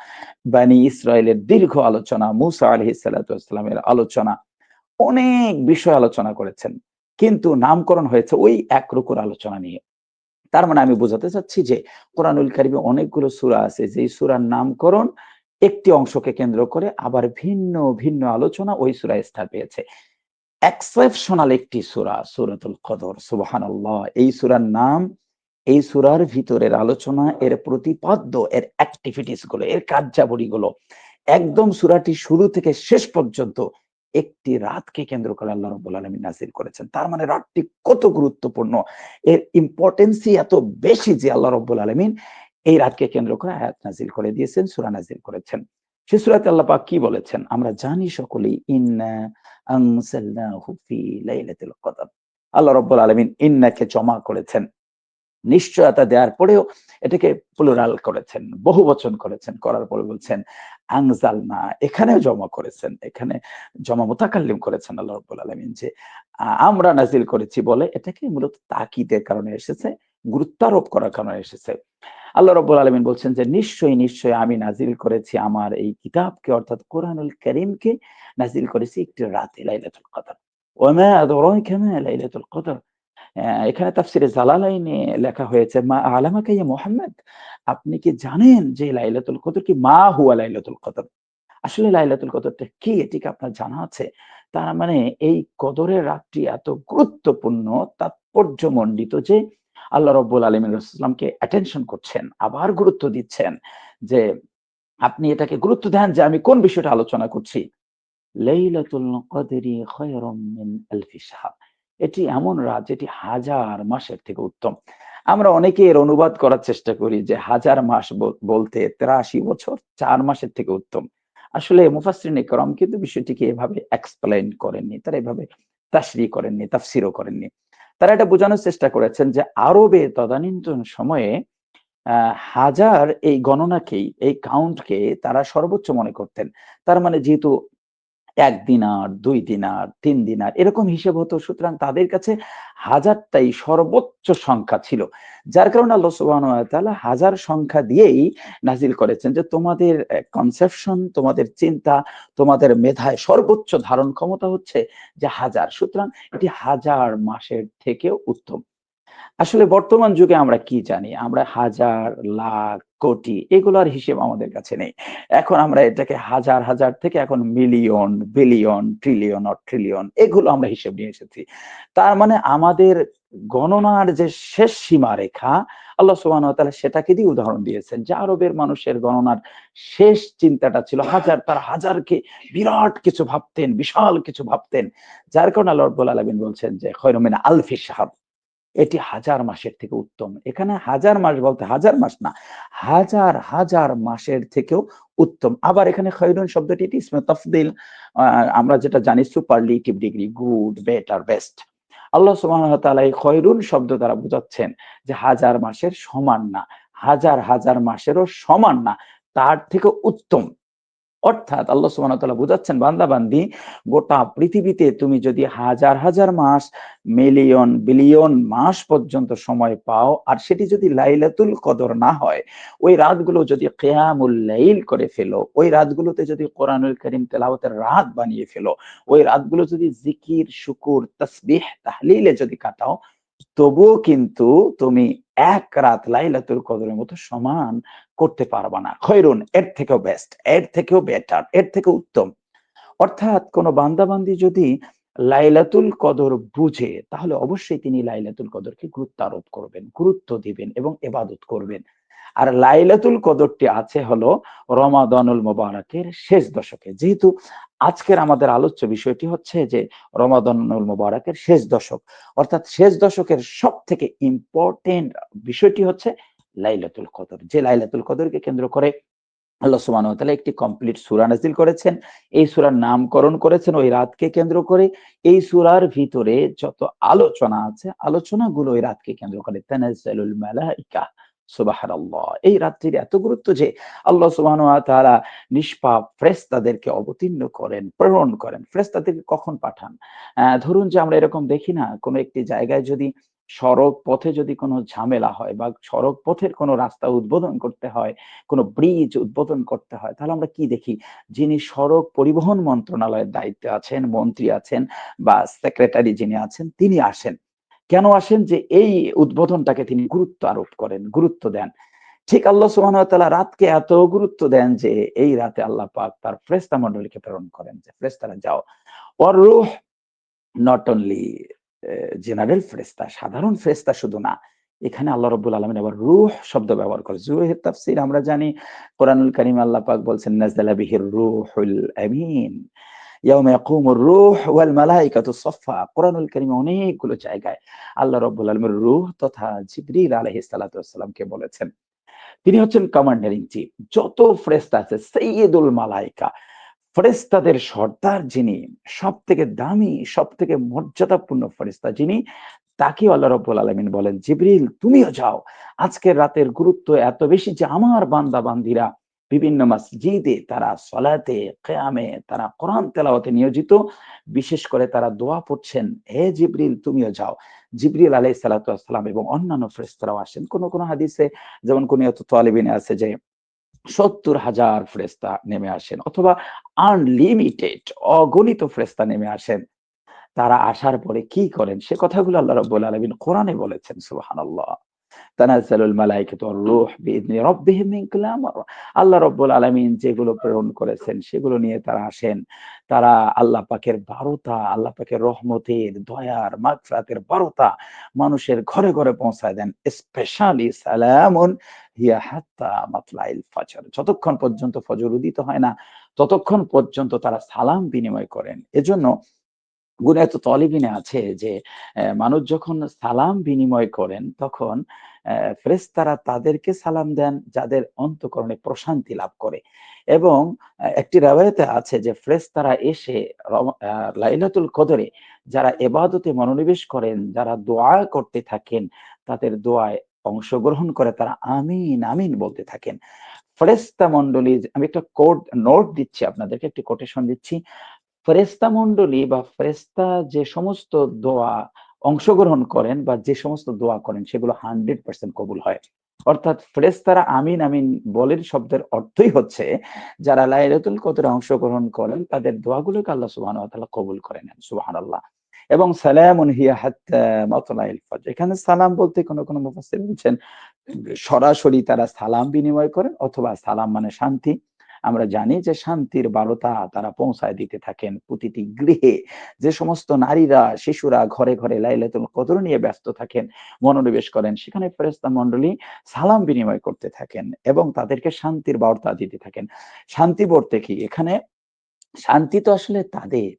বনী ইসরাইলের দীর্ঘ আলোচনা, মূসা আলাইহিস সালাতু ওয়াস সালামের আলোচনা, অনেক বিষয় আলোচনা করেছেন। কিন্তু নামকরণ হয়েছে ওই এক রুকুর আলোচনা নিয়ে। তার মানে আমি বোঝাতে চাচ্ছি যে কোরআনুল কারীমে অনেকগুলো সূরা আছে যেই সূরার নামকরণ একটি অংশকে কেন্দ্র করে আবার ভিন্ন আলোচনা ওই সূরায় স্থান পেয়েছে। এক্সেপশনাল একটি সূরা, সূরাতুল কদর। সুবহানাল্লাহ! এই সূরার নাম, এই সূরার ভিতরের আলোচনা, এর প্রতিপাদ্য, এর এক্টিভিটিস গুলো, এর কার্যাবলীগুলো একদম সূরাটি শুরু থেকে শেষ পর্যন্ত একটি রাতকে কেন্দ্র করে আল্লাহ রাব্বুল আলামিন নাযিল করেছেন। তার মানে রাতটি কত গুরুত্বপূর্ণ। এর ইম্পোর্টেন্সই এত বেশি যে আল্লাহ রাব্বুল আলামিন এই রাতকে কেন্দ্র করে আয়াত নাজিল করে দিয়েছেন, সূরা নাজিল করেছেন। সে সূরাতে আল্লাহ পাক কি বলেছেন? আমরা জানি সকলেই, ইন্না আনজালনাহু ফি লাইলাতুল কদর। আল্লাহ রাব্বুল আলামিন ইন্নাকে জমা করেছেন। নিশ্চয়তা দেওয়ার পরেও এটাকে প্লুরাল করেছেন, বহুবচন করেছেন। করার পরে বলছেন আনজালনা, এখানেও জমা করেছেন। এখানে জমা মুতাকাল্লিম করেছেন আল্লাহ রাব্বুল আলামিন, যে আমরা নাজিল করেছি বলে এটাকে মূলত তাকিদের কারণে এসেছে, গুরুত্বারোপ করার কারণে এসেছে। আল্লাহ রাব্বুল আলামিন বলছেন যে নিশ্চয়ই, নিশ্চয়ই আমি নাজিল করেছি আমার এই কিতাবকে, অর্থাৎ কোরআনুল কারীমকে নাজিল করেছি একটি রাতে, লাইলাতুল কদর। ওয়ামা আদরাকা মা লাইলাতুল কদর। এখানে তাফসিরে জালালাইনে লেখা হয়েছে, মা আলামাকা ইয়া মুহাম্মদ, আপনি কি জানেন যে লাইলাতুল কদর কি? মা হুয়া লাইলাতুল কদর। আসলে লাইলাতুল কদরটা কি, এটি কি আপনার জানা আছে? তার মানে এই কদরের রাতটি এত গুরুত্বপূর্ণ, তাৎপর্যমণ্ডিত যে আল্লাহ রাব্বুল আলামিন রাসূলুল্লাহকে অ্যাটেনশন করছেন, আবার গুরুত্ব দিচ্ছেন যে আপনি এটাকে গুরুত্ব দেন যে আমি কোন বিষয়টা আলোচনা করছি। লাইলাতুল কদরি খায়রুম মিন আলফি শাহর। এটি এমন রাত যেটি হাজার মাসের থেকে উত্তম। আমরা অনেকে এর অনুবাদ করার চেষ্টা করি যে হাজার মাস বলতে ৮৩ বছর ৪ মাসের থেকে উত্তম। আসলে মুফাসসিরিন ইকরাম কিন্তু বিষয়টিকে এভাবে এক্সপ্লেইন করেননি। তারা এভাবে তাশরিহ করেননি, তাফসিরও করেননি। তারা এটা বোঝানোর চেষ্টা করেছেন যে আরবে তদানীন্তন সময়ে আ হাজার এই গণনাকেই, এই কাউন্টকে তারা সর্বোচ্চ মনে করতেন। তার মানে যেহেতু ১ দিনার, ২ দিনার, ৩ দিনার এরকম হিসেব হতো। সুতরাং তাদের কাছে হাজারটাই সর্বোচ্চ সংখ্যা ছিল। যার কারণে আল্লাহ সুবহানাহু ওয়া তাআলা হাজার সংখ্যা দিয়েই নাজিল করেছেন যে তোমাদের কনসেপশন, তোমাদের চিন্তা, তোমাদের মেধায় সর্বোচ্চ ধারণ ক্ষমতা হচ্ছে যে হাজার। সুতরাং এটি হাজার মাসের থেকেও উত্তম। আসলে বর্তমান যুগে আমরা কি জানি? আমরা হাজার, লাখ, কোটি এগুলার হিসেব আমাদের কাছে নেই। এখন আমরা এটাকে হাজার, হাজার থেকে এখন million, billion, trillion or trillion এগুলো আমরা হিসেব নিয়ে এসেছি। তার মানে আমাদের গণনার যে শেষ সীমারেখা, আল্লাহ সুবহানাহু ওয়া তাআলা সেটাকে দিয়ে উদাহরণ দিয়েছেন যে আরবের মানুষের গণনার শেষ চিন্তাটা ছিল হাজার। তারা হাজারকে বিরাট কিছু ভাবতেন, বিশাল কিছু ভাবতেন। যার কারণে আল্লাহ রাব্বুল আলামিন বলছেন যে খায়রুম মিন আলফি শাহর। এটি হাজার মাসের থেকে উত্তম। এখানে হাজার মাস বলতে হাজার মাস না, হাজার, হাজার মাসের থেকেও উত্তম। আবার এখানে খায়রুন শব্দটি এটি ইসমে তাফদীল, আ আমরা যেটা জানি superlative degree, good, better, best. আল্লাহ সুবহানাহু ওয়া তাআলা এই খায়রুন শব্দ দ্বারা বোঝাচ্ছেন যে হাজার মাসের সমান না, হাজার, হাজার মাসেরও সমান না, তার থেকেও উত্তম। অর্থাৎ আল্লাহ সুবহানাহু ওয়া তাআলা বুঝাচ্ছেন, বান্দা-বান্দি গোটা পৃথিবীতে তুমি যদি হাজার, হাজার মাস, মিলিয়ন, বিলিয়ন মাস পর্যন্ত সময় পাও, আর সেটি যদি লাইলাতুল কদর না হয়, ওই রাতগুলো যদি কিয়ামুল লাইল করে ফেলো, ওই রাতগুলোতে যদি কোরআনুল কারীম তেলাওয়াতের রাত বানিয়ে ফেলো, ওই রাতগুলো যদি জিকির, শুকুর, তাসবিহ, তাহলিলে যদি কাটাও, তবুও কিন্তু তুমি এক রাত লাইলাতুল কদরের মতো সমান করতে পারবা না। খৈরুন, এর থেকেও বেস্ট, এর থেকেও বেটার, এর থেকেও উত্তম। অর্থাৎ কোন বান্দা-বান্দি যদি লাইলাতুল কদর বুঝে, তাহলে অবশ্যই তিনি লাইলাতুল কদরকে গুরুত্ব আরোপ করবেন, গুরুত্ব দিবেন এবং ইবাদত করবেন। আর লাইলাতুল কদরটি আছে হলো রমাদানুল মোবারকের শেষ দশকে। যেহেতু আজকের আমাদের আলোচ্য বিষয়টি হচ্ছে যে রমাদানুল মোবারকের শেষ দশক। অর্থাৎ শেষ দশকের সবথেকে ইম্পোর্টেন্ট বিষয়টি হচ্ছে লাইলাতুল কদর। যে লাইলাতুল কদরকে কেন্দ্র করে আল্লাহ সুবহানাহু ওয়া তাআলা একটি কমপ্লিট সূরা নাযিল করেছেন। এই সূরার নামকরণ করেছেন ওই রাতকে কেন্দ্র করে। এই সূরার ভিতরে যত আলোচনা আছে, আলোচনাগুলো ওই রাতকে কেন্দ্র করে। তানাজ্জালুল মালাইকা, সুবহানাল্লাহ। এই রাত্রির এত গুরুত্ব যে আল্লাহ সুবহানাহু ওয়া তাআলা নিষ্পাপ ফেরেশতাদেরকে অবতীর্ণ করেন, প্রেরণ করেন। ফেরেশতাদেরকে কখন পাঠান? ধরুন যে আমরা এরকম দেখি না, কোন একটি জায়গায় যদি সড়ক পথে যদি কোন ঝামেলা হয় বা সড়ক পথের কোন রাস্তা উদ্বোধন করতে হয়, কোন ব্রিজ উদ্বোধন করতে হয়, তাহলে আমরা কি দেখি? যিনি সড়ক পরিবহন মন্ত্রণালয়ের দায়িত্বে আছেন, মন্ত্রী আছেন বা সেক্রেটারি যিনি আছেন, তিনি আসেন। কেন আসেন? যে এই উদ্বোধনটাকে তিনি গুরুত্ব আরোপ করেন, গুরুত্ব দেন। ঠিক আল্লাহ সুবহানাহু ওয়া তাআলা রাতকে এত গুরুত্ব দেন যে এই রাতে আল্লাহ পাক তার ফেরেশতা মণ্ডলীকে প্রেরণ করেন যে, "ফেরেশতারা যাও।" ওয়ার রূহ, নট অনলি জেনারেল ফেরেশতা, সাধারণ ফেরেশতা শুধু না। এখানে আল্লাহ রাব্বুল আলামিন আবার রূহ শব্দ ব্যবহার করে। রূহের তাফসীর আমরা জানি, কোরআনুল কারীমে আল্লাহ পাক বলছেন, "নাযালা বিহির রূহুল আমিন, ইয়াউমা ইয়াকুমুর রূহ ওয়াল মালাইকাতু সাফফা।" কোরআনুল কারীমে অনেকগুলো জায়গায় আল্লাহ রাব্বুল আলামিন রূহ তথা জিবরিল আলাইহিস সালাতু ওয়াস সালামকে বলেছেন। তিনি হচ্ছেন কমান্ডার ইন চিফ। যত ফেরেশতা আছে সাইয়্যিদুল মালায়েকা, ফেরেশতাদের সর্দার যিনি, সবথেকে দামি, সবথেকে মর্যাদাপূর্ণ ফেরেশতা যিনি, তাকেও আল্লাহ রাব্বুল আলামিন বলেন, "জিবরিল তুমিও যাও। আজকের রাতের গুরুত্ব এত বেশি যে আমার বান্দা-বান্দীরা বিভিন্ন মসজিদে তারা সলাতে, কিয়ামে তারা কোরআন তেলাওয়াতে নিয়োজিত। বিশেষ করে তারা দোয়া পড়ছেন। হে জিবরিল তুমিও যাও।" জিবরিল আলাইহিস সালাতু ওয়াস সালাম এবং অন্যান্য ফেরেশতারাও আসেন। কোন হাদিসে যেমন কুনিয়াতুত তালিবিনে আছে যে ৭০,০০০ ফেরেশতা নেমে আসেন অথবা আনলিমিটেড অগণিত ফেরেশতা নেমে আসেন। তারা আসার পরে কি করেন? সে কথাগুলো আল্লাহ রাব্বুল আলামিন কোরআনে বলেছেন। সুবহানাল্লাহ। তানাজ্জালুল মালায়েকাতু ওয়ার-রূহ বিইذনি রাব্বিহিম মিন কুল্লি আমর। আল্লাহ রাব্বুল আলামিন যেগুলো প্রেরণ করেছেন সেগুলো নিয়ে তারা আসেন। তারা আল্লাহ পাকের বারতা, আল্লাহ পাকের রহমতের, দয়ার, মাগফিরাতের বারতা মানুষের ঘরে, ঘরে পৌঁছায় দেন। স্পেশালি সালামুন হিয়া হাত্তা মাতলাইল ফাজর। যতক্ষণ পর্যন্ত ফজর উদিত হয় না, ততক্ষণ পর্যন্ত তারা সালাম বিনিময় করেন। এজন্য গুনায়ে তলিবিনে আছে যে মানুষ যখন সালাম বিনিময় করেন তখন ফেরেশতারা তাদেরকে সালাম দেন যাদের অন্তঃকরণে প্রশান্তি লাভ করে। এবং একটি রিওয়ায়াতে আছে যে ফেরেশতারা এসে লাইলাতুল কদরে যারা ইবাদতে মনোনিবেশ করেন, যারা দোয়া করতে থাকেন, তাদের দোয়ায় অংশগ্রহণ করে তারা আমিন, আমিন বলতে থাকেন। ফেরেশতা মণ্ডলী আমি একটা নোট দিচ্ছি আপনাদেরকে, একটি কোটেশন দিচ্ছি। ফেরেশতা মণ্ডলী বা ফেরেশতা যে সমস্ত দোয়া অংশগ্রহণ করেন বা যে সমস্ত দোয়া করেন সেগুলো 100% কবুল হয়। অর্থাৎ ফেরেশতারা আমিন, আমিন বলেন শব্দের অর্থই হচ্ছে যারা লাইলাতুল কদরে অংশগ্রহণ করেন তাদের দোয়াগুলোকে আল্লাহ সুবহানাহু ওয়া তাআলা কবুল করে নেন। সুবহানাল্লাহ। এবং সালামুন হিয়া হাত্তা মাতলাইল ফজর। এখানে সালাম বলতে কোন মুফাসসির বলছেন সরাসরি তারা সালাম বিনিময় করেন অথবা সালাম মানে শান্তি। আমরা জানি যে শান্তির বার্তা তারা পৌঁছায় দিতে থাকেন প্রতিটি গৃহে। যে সমস্ত নারীরা, শিশুরা ঘরে, ঘরে লাইলাতুল কদর নিয়ে ব্যস্ত থাকেন, মনোনিবেশ করেন, সেখানে ফেরেশতা মণ্ডলী সালাম বিনিময় করতে থাকেন এবং তাদেরকে শান্তির বার্তা দিতে থাকেন। শান্তি বলতে কি? এখানে শান্তি তো আসলে তাদের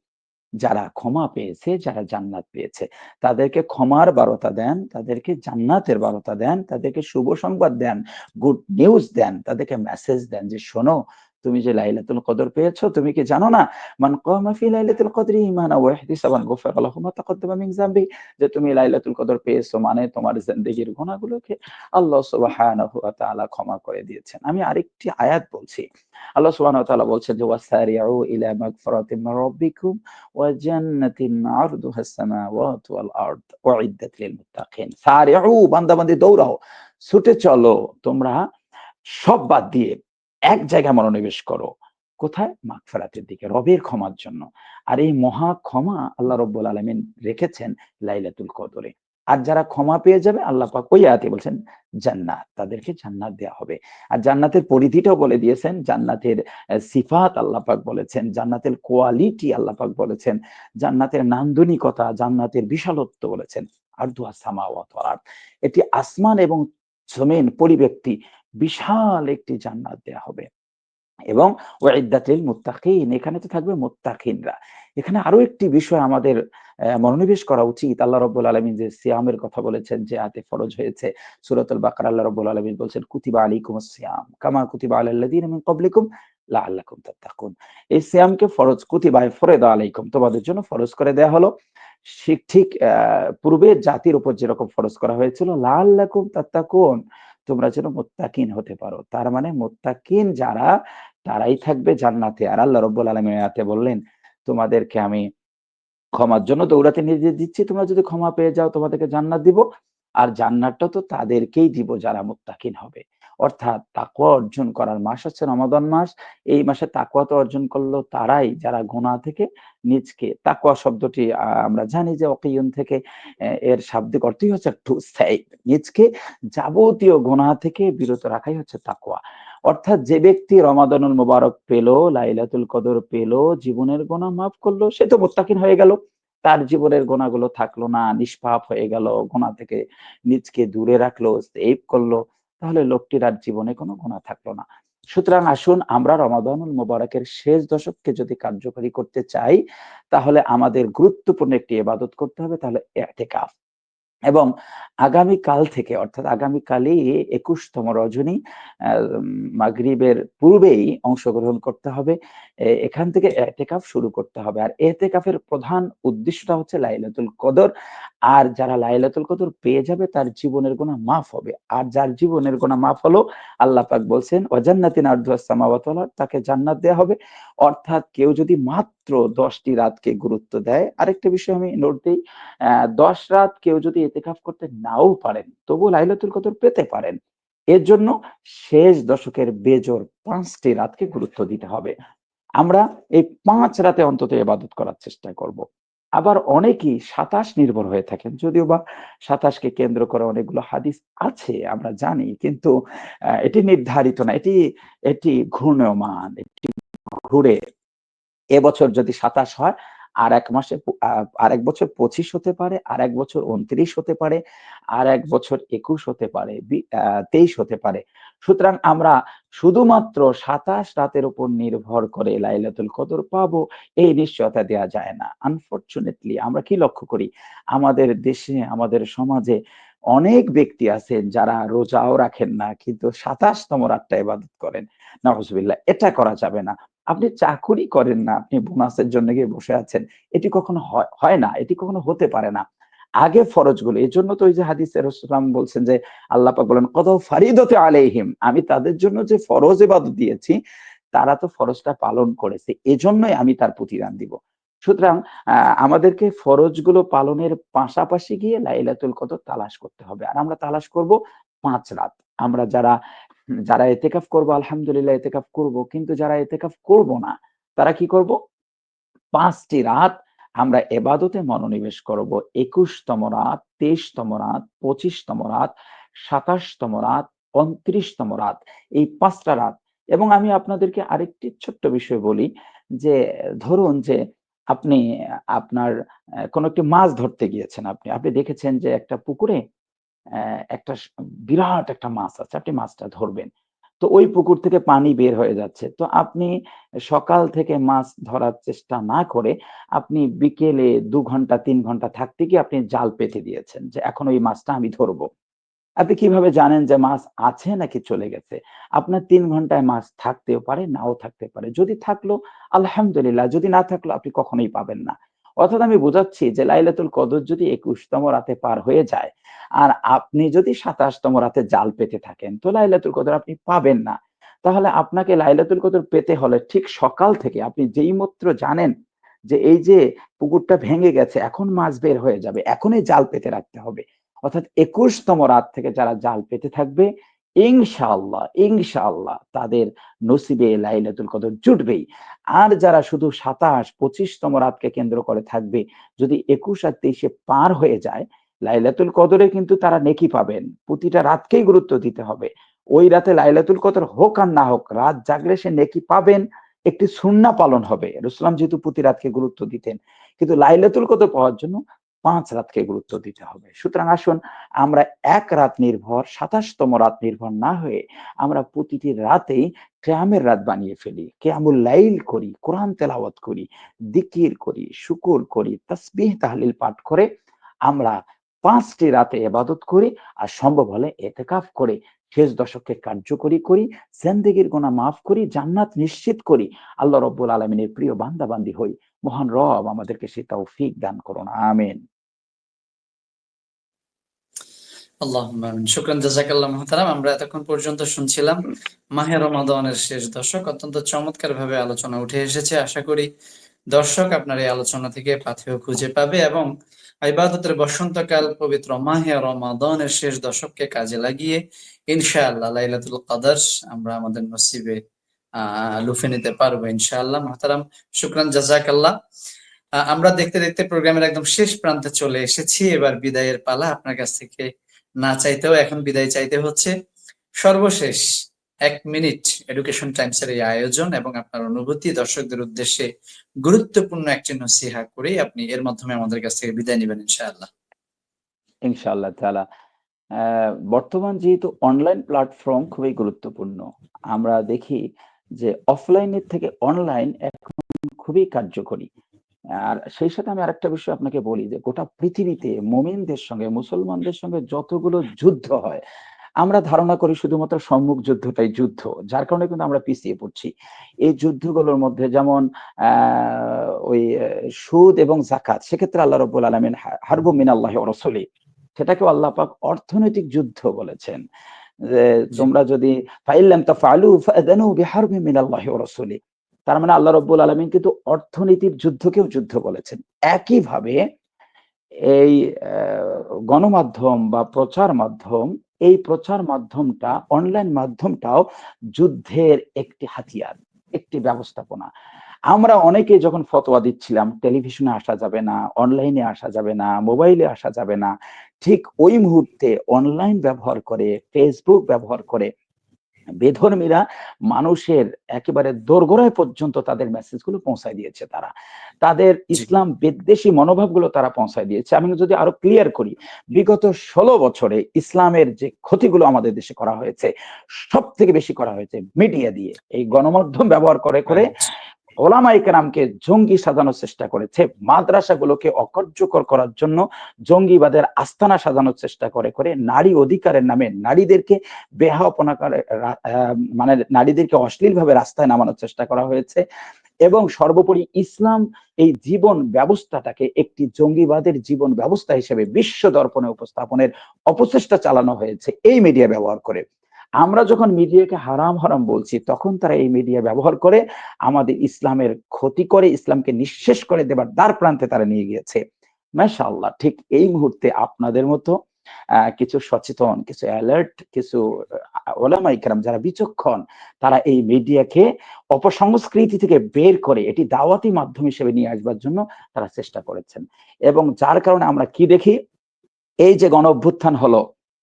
যারা ক্ষমা পেয়েছে, যারা জান্নাত পেয়েছে। তাদেরকে ক্ষমার বার্তা দেন, তাদেরকে জান্নাতের বার্তা দেন, তাদেরকে শুভ সংবাদ দেন, গুড নিউজ দেন, তাদেরকে মেসেজ দেন যে, "শোনো, তুমি যে লাইলাতুল কদর পেয়েছো, তুমি কি জানো না? মান কামা ফি লাইলাতুল কদরি ঈমানান ওয়া ইহতিসাবান গুফিরা লাহু মা তাকদ্দামা মিন যামবি।" যে তুমি লাইলাতুল কদর পেয়েছো মানে তোমার জিন্দেগির গুনাহগুলোকে আল্লাহ সুবহানাহু ওয়া তাআলা ক্ষমা করে দিয়েছেন। আমি আরেকটি আয়াত বলছি। আল্লাহ সুবহানাহু ওয়া তাআলা বলছেন যে, "ওয়াসারিউ ইলা মাগফিরাতিম মির রাব্বিকুম وجنة عرضها السماوات والأرض أعدت للمتقين সারিউ বান্দাবান্দি দৌড়াও ছুটে চলো তোমরা সব বাদ দিয়ে এক জায়গায় মনোনিবেশ করো কোথায় মাগফিরাতের দিকে রবের ক্ষমার জন্য আর এই মহা ক্ষমা আল্লাহ রাব্বুল আলামিন রেখেছেন লাইলাতুল কদরে আর যারা ক্ষমা পেয়ে যাবে আল্লাহ পাক ওই আয়াতে বলছেন জান্নাত তাদেরকে জান্নাত দেয়া হবে আর জান্নাতের পরিধিটাও বলে দিয়েছেন জান্নাতের সিফাত আল্লাহ পাক বলেছেন জান্নাতের কোয়ালিটি আল্লাহ পাক বলেছেন জান্নাতের নান্দনিকতা জান্নাতের বিশালত্ব বলেছেন আরদুহা সামাওয়াত ওয়াল আরদ এটি আসমান এবং জমিন পরিব্যাপ্তি বিশাল একটি জান্নাত দেয়া হবে এবং উইদ্দাত লিল মুত্তাকিন এখানে তো থাকবে মুত্তাকিনরা। এখানে আরো একটি বিষয় আমাদের মনোনিবেশ করা উচিত। আল্লাহ রাব্বুল আলামিন যে সিয়ামের কথা বলেছেন যে আয়াতে ফরজ হয়েছে। সূরাতুল বাকারা আল্লাহ রাব্বুল আলামিন বলছেন কুতিবা আলাইকুমুস সিয়াম কামা কুতিবা আলাল লাযিনা মিন ক্বাবলিকুম লাআল্লাকুম তাত্তাকুন। এই সিয়ামকে ফরজ কুতিবায় ফরিদা আলাইকুম তোমাদের জন্য ফরজ করে দেয়া হলো। ঠিক পূর্বের জাতির উপর যেরকম ফরজ করা হয়েছিল লাআল্লাকুম তাত্তাকুন তোমরা যেন মুত্তাকিন হতে পারো। তার মানে মুত্তাকিন যারা তারাই থাকবে জান্নাতে। আর আল্লাহ রাব্বুল আলামিন আয়াতে বললেন, তোমাদেরকে আমি ক্ষমার জন্য দৌড়াতে নির্দেশ দিচ্ছি। তোমরা যদি ক্ষমা পেয়ে যাও তোমাদেরকে জান্নাত দিব। আর জান্নাতটা তো তাদেরকেই দিব যারা মুত্তাকিন হবে। অর্থাৎ তাকওয়া অর্জন করার মাস হচ্ছে রমাদান মাস। এই মাসে তাকওয়া তো অর্জন করলো তারাই যারা গুনাহ থেকে নিজকে তাকওয়া শব্দটি আমরা জানি যে অকিয়ুন থেকে এর শাব্দিক অর্থই হচ্ছে টু সেভ নিজকে যাবতীয় গুনাহ থেকে বিরত রাখাই হচ্ছে তাকওয়া। অর্থাৎ যে ব্যক্তি রমাদানুল মোবারক পেল, লাইলাতুল কদর পেল, জীবনের গুনাহ মাফ করলো, সে তো মুত্তাকিন হয়ে গেল। তার জীবনের গুনাহগুলো থাকলো না, নিষ্পাপ হয়ে গেল, গুনাহ থেকে নিজকে দূরে রাখলো, সেভ করলো। তাহলে লোকটির আর জীবনে কোনো গুনাহ থাকলো না। সুতরাং আসুন আমরা রমাদানুল মোবারকের শেষ দশককে যদি কার্যকরী করতে চাই, তাহলে আমাদের গুরুত্বপূর্ণ একটি ইবাদত করতে হবে, তাহলে ইতিকাফ। এবং আগামীকাল থেকে অর্থাৎ আগামীকালই ২১তম রজনী মাগরিবের পূর্বেই অংশগ্রহণ করতে হবে। এখান থেকে এতেকাফ শুরু করতে হবে। আর এতেকাফের প্রধান উদ্দেশ্যটা হচ্ছে লাইলাতুল কদর। আর যারা লাইলাতুল কদর পেয়ে যাবে তার জীবনের গুনাহ মাফ হবে। আর যার জীবনের গুনাহ মাফ হলো, আল্লাহ পাক বলছেন ওয়াজান্নাতিন আরদুহাস সামাওয়াতু ওয়াল আরদ, তাকে জান্নাত দেয়া হবে। অর্থাৎ কেউ যদি মাত্র ১০টি রাতকে গুরুত্ব দেয়, আরেকটা বিষয় আমি নোট দেই, ১০ রাত কেউ যদি ইতিকাফ করতে নাও পারেন, তবুও লাইলাতুল কদর পেতে পারেন। এর জন্য শেষ দশকের বেজোড় ৫ টি রাতকে গুরুত্ব দিতে হবে। আমরা এই ৫ রাতে অন্তত ইবাদত করার চেষ্টা করব। আবার অনেকেই ২৭ নির্ভর হয়ে থাকেন। যদিও বা ২৭ কে কেন্দ্র করে অনেকগুলো হাদিস আছে আমরা জানি। কিন্তু এটি নির্ধারিত না। এটি ঘূর্ণয়মান, এটি ঘুরে এবছর যদি ২৭ হয়, আরেক মাসে আরেক বছর ২৫ হতে পারে, আরেক বছর ২৯ হতে পারে, আরেক বছর ২১ হতে পারে, ২৩ হতে পারে। সুতরাং আমরা শুধুমাত্র ২৭ রাতের উপর নির্ভর করে লাইলাতুল কদর পাবো, এই নিশ্চয়তা দেয়া যায় না। আনফরচুনেটলি আমরা কি লক্ষ্য করি? আমাদের দেশে, আমাদের সমাজে অনেক ব্যক্তি আছেন যারা রোজাও রাখেন না, কিন্তু ২৭তম রাতটা ইবাদত করেন। নাউজুবিল্লাহ, এটা করা যাবে না। আপনি চাকুরি করেন না, আপনি বোনাসের জন্য গিয়ে বসে আছেন। এটি কখনো হয় না, এটি কখনো হতে পারে না। আগে ফরজগুলো, এজন্য তো ওই যে হাদিসে রাসূলুল্লাহ বলছেন যে আল্লাহ পাক বলেন কদ ফারিদতে আলাইহিম, আমি তাদের জন্য যে ফরজ ইবাদত দিয়েছি তারা তো ফরজটা পালন করেছে, এজন্যই আমি তার প্রতিদান দিব। সুতরাং আমাদেরকে ফরজগুলো পালনের পাশাপাশি গিয়ে লাইলাতুল কদর তালাশ করতে হবে। আর আমরা তালাশ করব ৫ রাত। আমরা যারা এতেকাফ করবো আলহামদুলিল্লাহ এতেকাফ করব। কিন্তু যারা এতেকাফ করব না, তারা কি করব? ৫ টি রাত আমরা এবাদতে মনোনিবেশ করব। ২১তম রাত, ২৩তম রাত, ২৫তম রাত, ২৭তম রাত, ২৯তম রাত। এই ৫ টা রাত। এবং আমি আপনাদেরকে আরেকটি ছোট্ট বিষয় বলি যে, ধরুন যে আপনি আপনার কোনো একটি মাছ ধরতে গিয়েছেন আপনি। আপনি দেখেছেন যে একটা পুকুরে একটা বিরাট একটা মাছ আছে। আপনি মাছটা ধরবেন। তো ওই পুকুর থেকে পানি বের হয়ে যাচ্ছে। তো আপনি সকাল থেকে মাছ ধরার চেষ্টা না করে আপনি বিকেলে ২ ঘন্টা ৩ ঘন্টা থাকতে গিয়ে আপনি জাল পেতে দিয়েছেন যে এখন ওই মাছটা আমি ধরবো। আপনি কিভাবে জানেন যে মাছ আছে নাকি চলে গেছে? আপনার ৩ ঘন্টায় মাছ থাকতেও পারে, নাও থাকতে পারে। যদি থাকলো আলহামদুলিল্লাহ, যদি না থাকলো আপনি কখনোই পাবেন না। অর্থাৎ আমি বোঝাচ্ছি যে লাইলাতুল কদর যদি ২১তম রাতে পার হয়ে যায়, আর আপনি যদি ২৭তম রাতে জাল পেতে থাকেন, তো লাইলাতুল কদর আপনি পাবেন না। তাহলে আপনাকে লাইলাতুল কদর পেতে হলে ঠিক সকাল থেকে আপনি যেইমাত্র জানেন যে এই যে পুকুরটা ভেঙে গেছে, এখন মাছ বের হয়ে যাবে, এখনই জাল পেতে রাখতে হবে। অর্থাৎ ২১তম রাত থেকে যারা জাল পেতে থাকবে, ইনশাআল্লাহ, ইনশাআল্লাহ তাদের নসিবে লাইলাতুল কদর জুটবেই। আর যারা শুধু ২৭, ২৫তম রাতকে কেন্দ্র করে থাকবে, যদি ২১ আর ২৩ এ পার হয়ে যায়, লাইলাতুল কদরে কিন্তু তারা নেকি পাবেন। প্রতিটা রাতকেই গুরুত্ব দিতে হবে। ওই রাতে লাইলাতুল কদর হোক আর না হোক, রাত জাগলে সে নেকি পাবেন। একটি সুন্নাহ পালন হবে। রাসূলুল্লাহ যেহেতু প্রতি রাতকে গুরুত্ব দিতেন। কিন্তু লাইলাতুল কদর পাওয়ার জন্য ৫ রাতকে গুরুত্ব দিতে হবে। সুতরাং আসুন আমরা ১ রাত নির্ভর, ২৭তম রাত নির্ভর না হয়ে আমরা প্রতিটি রাতেই কিয়ামের রাত বানিয়ে ফেলি। কিয়ামুল লাইল করি, কোরআন তেলাওয়াত করি, জিকির করি, শুকর করি, তাসবিহ তাহলিল পাঠ করে আমরা ৫ টি রাতে ইবাদত করি। আর সম্ভব হলে ইতিকাফ করে শেষ দশককে কার্যকরী করি, জিন্দেগীর গুনাহ মাফ করি, জান্নাত নিশ্চিত করি। আল্লাহ রাব্বুল আলামিনের প্রিয় বান্দা-বান্দী হই। মহান রব আমাদেরকে সে তৌফিক দান করুন। আমিন। আল্লাহুম্মা আমিন। শুকরান, জাযাকাল্লাহ মুহতারাম। আমরা এতক্ষণ পর্যন্ত শুনছিলাম মাহে রমাদানের শেষ দশক। অত্যন্ত চমৎকারভাবে আলোচনা উঠে এসেছে। আশা করি দর্শক আপনার এই আলোচনা থেকে পাথেয় খুঁজে পাবে এবং ইবাদতের বসন্তকাল পবিত্র মাহে রমাদানের শেষ দশককে কাজে লাগিয়ে ইনশাআল্লাহ লাইলাতুল কদর আমরা আমাদের নসিবে লুফে নিতে পারবো ইনশাআল্লাহ। মুহতারাম, শুকরান, জাযাকাল্লাহ। আমরা দেখতে দেখতে প্রোগ্রামের একদম শেষ প্রান্তে চলে এসেছি। এবার বিদায়ের পালা। আপনার কাছ থেকে না চাইতেও এখন বিদায় চাইতে হচ্ছে। সর্বশেষ ১ মিনিট এডুকেশন টাইমস এর এই আয়োজন এবং আপনার অনুভূতি দর্শকদের উদ্দেশ্যে গুরুত্বপূর্ণ একটি নসিহা করেই আপনি এর মাধ্যমে আমাদের কাছ থেকে বিদায় নিবেন ইনশাআল্লাহ। ইনশাআল্লাহ তাআলা। বর্তমান যেহেতু অনলাইন প্ল্যাটফর্ম খুবই গুরুত্বপূর্ণ। আমরা দেখি যে অফলাইনের থেকে অনলাইন এখন খুবই কার্যকরী। আর সেই সাথে আমি আরেকটা বিষয় আপনাকে বলি যে গোটা পৃথিবীতে মুমিনদের সঙ্গে, মুসলমানদের সঙ্গে যতগুলো যুদ্ধ হয়, আমরা ধারণা করি শুধুমাত্র সম্মুখ যুদ্ধটাই যুদ্ধ। যার কারণে কিন্তু আমরা পিছিয়ে পড়ছি। এই যুদ্ধগুলোর মধ্যে যেমন আ ওই সুদ এবং যাকাত, সেক্ষেত্রে আল্লাহ রাব্বুল আলামিন হারবুম মিনাল্লাহি ওয়া রাসূলিহি, সেটাকেও আল্লাহ পাক অর্থনৈতিক যুদ্ধ বলেছেন। যে জি, তোমরা যদি ফাইন লাম তাফআলু ফাআযানু বিহারবিন মিনাল্লাহি ওয়া রাসূলিহি। তার মানে আল্লাহ রাব্বুল আলামিন কিন্তু অর্থনীতির যুদ্ধকেও যুদ্ধ বলেছেন। একইভাবে এই গণমাধ্যম বা প্রচার মাধ্যম, এই প্রচার মাধ্যমটা, অনলাইন মাধ্যমটাও যুদ্ধের একটি হাতিয়ার, একটি ব্যবস্থাপনা। আমরা অনেকে যখন ফতোয়া দিচ্ছিলাম, টেলিভিশনে আসা যাবে না, অনলাইনে আসা যাবে না, মোবাইলে আসা যাবে না। ঠিক ওই মুহূর্তে অনলাইন ব্যবহার করে, Facebook ব্যবহার করে বেধর্মীরা মানুষের একেবারে দোরগোড়ায় পর্যন্ত তাদের মেসেজগুলো পৌঁছায় দিয়েছে তারা। তাদের জি, ইসলাম বিদ্বেষী মনোভাবগুলো তারা পৌঁছায় দিয়েছে। আমি যদি আরো ক্লিয়ার করি, বিগত ১৬ বছরে ইসলামের যে ক্ষতিগুলো আমাদের দেশে করা হয়েছে, সবথেকে বেশি করা হয়েছে মিডিয়া দিয়ে। এই গণমাধ্যম ব্যবহার করে রাইট। ওলামায়ে কেরামকে জঙ্গি সাজানোর চেষ্টা করেছে। মাদ্রাসাগুলোকে অকার্যকর করার জন্য জঙ্গিবাদের আস্তানা সাজানোর চেষ্টা করে নারী অধিকারের নামে নারীদেরকে বেহায়াপনা করে মানে নারীদেরকে অশ্লীলভাবে রাস্তায় নামানোর চেষ্টা করা হয়েছে। এবং সর্বোপরি ইসলাম এই জীবন ব্যবস্থাটাকে একটি জঙ্গিবাদের জীবন ব্যবস্থা হিসেবে বিশ্ব দর্পণে উপস্থাপনের অপচেষ্টা চালানো হয়েছে এই মিডিয়া ব্যবহার করে। আমরা যখন মিডিয়াকে হারাম বলছি, তখন তারা এই মিডিয়া ব্যবহার করে আমাদের ইসলামের ক্ষতি করে, ইসলামকে নিঃশেষ করে দেবার দ্বারপ্রান্তে তারা নিয়ে গিয়েছে। মাশাআল্লাহ, ঠিক এই মুহূর্তে আপনাদের মতো কিছু সচেতন, কিছু অ্যালার্ট, কিছু ওলামায়ে কেরাম যারা বিচক্ষণ, তারা এই মিডিয়াকে অপসংস্কৃতি থেকে বের করে এটি দাওয়াতি মাধ্যম হিসেবে নিয়ে আসবার জন্য তারা চেষ্টা করেছেন। এবং যার কারণে আমরা কি দেখি, এই যে গণঅভ্যুত্থান হলো,